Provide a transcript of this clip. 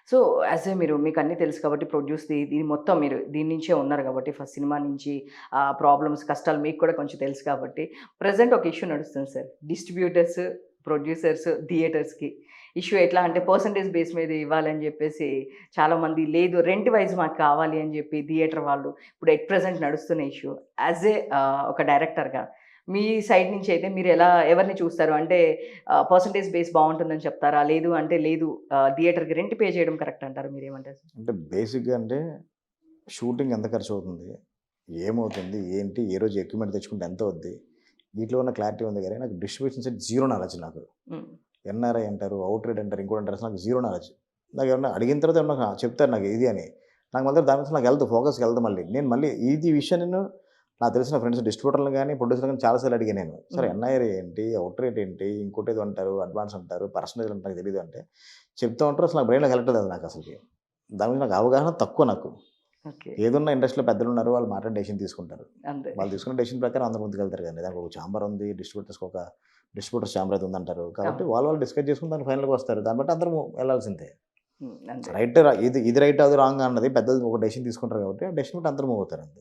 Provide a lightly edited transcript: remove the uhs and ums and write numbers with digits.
So, as a మీరు మీకన్నీ తెలుసు కాబట్టి దీని మొత్తం మీరు దీని నుంచే ఉన్నారు కాబట్టి ఫస్ట్ సినిమా నుంచి ప్రాబ్లమ్స్, కష్టాలు మీకు కూడా కొంచెం తెలుసు కాబట్టి ప్రెజెంట్ ఒక ఇష్యూ నడుస్తుంది సార్. డిస్ట్రిబ్యూటర్స్, ప్రొడ్యూసర్స్, థియేటర్స్‌కి. ఇష్యూ ఎట్లా అంటే పర్సెంటేజ్ బేస్ మీద ఇవ్వాలని జెప్పేసి చాలామంది లేదు రెంట్ వైస్ మాకు కావాలి అని జెప్పి థియేటర్ వాళ్ళు ఇప్పుడు ఎట్ ప్రెజెంట్ నడుస్తున్న ఇష్యూ. యాస్ ఏ ఒక డైరెక్టర్‌గా మీ సైడ్ నుంచి అయితే మీరు ఎవరిని చూస్తారు? అంటే పర్సెంటేజ్ బేస్ బావుంటుందని చెప్తారా? లేదు అంటే లేదు థియేటర్‌కి రెంట్ పే చేయడం కరెక్ట్ అంటారా? మీరేమంటారు? అంటే బేసిక్‌గా అంటే షూటింగ్ ఎంత ఖర్చవుతుంది? ఏమవుతుంది? ఏంటి? ఏ రోజు ఎక్విప్‌మెంట్ తెచ్చుకుంటే ఎంతవుద్ది? వీటిలో ఉన్న క్లారిటీ ఉంది గానీ, నాకు డిస్ట్రిబ్యూషన్ సైడ్ జీరో నాలెడ్జ్ నాకు. హ్మ్. ఎన్ఆర్ఐ అంటారు, ఔట్‌రేట్ అంటారు, ఇంకోటంటారు. అసలు నాకు జీరో నాలెడ్జ్. నాకేమన్నా అడిగిన తర్వాత ఏమన్నా చెప్తారు నాకు ఇది అని. నాకు మాత్రం దాని మీద నాకు ఫోకస్‌కెళ్తా మళ్ళీ. నేను మళ్ళీ ఈ విషయం నేను నాకు తెలిసిన ఫ్రెండ్స్ డిస్ట్రిబ్యూటర్‌లని గాని, ప్రొడ్యూసర్‌లని గాని చాలా సార్లు అడిగాను నేను. సార్ హ్మ్. ఎన్ఐఆర్ ఏంటి? ఔట్‌రేట్ ఏంటి? ఇంకోటేదో అంటారు, అడ్వాన్స్ అంటారు, పర్సెంటేజ్ అంటారు నాకు తెలీదు అంటే, చెప్తా ఉంటారు. అసలు నా బ్రెయిన్‌లోకి ఎళ్ళట్లేదు నాకసలకి. దాని మీద నాకు అవగాహన తక్కువ నాకు. ఓకే. ఏదున్నా ఇండస్ట్రీలో పెద్దలున్నారు. వాళ్ళు మాట్లాడి డెసిషన్ తీసుకుంటారు. అంతే. వాళ్ళు తీసుకున్న డెసిషన్ ప్రకారం అందరూ ముందుకెళ్తారు గానీ, దానికి ఒక ఛాంబర్ ఉంది. ఒక డిస్ట్రిబ్యూటర్స్ ఛాంబర్ అయితే ఉందంటారు. కాబట్టి అవును. వాళ్ళు డిస్కస్ చేసుకొని దానికి ఫైనల్‌గా వస్తారు. దాన్ని బట్టి అందరూ ఎళ్ళాల్సిందే. హ్మ్. అంతే. రైట్ ఇది రైట్ అది రాంగ్ అన్నది పెద్దలు ఒక డెసిషన్ తీసుకుంటారు కాబట్టి, ఆ డెసిషన్ బట్టి అందరూ మూవ్ అవుతారు అంతే.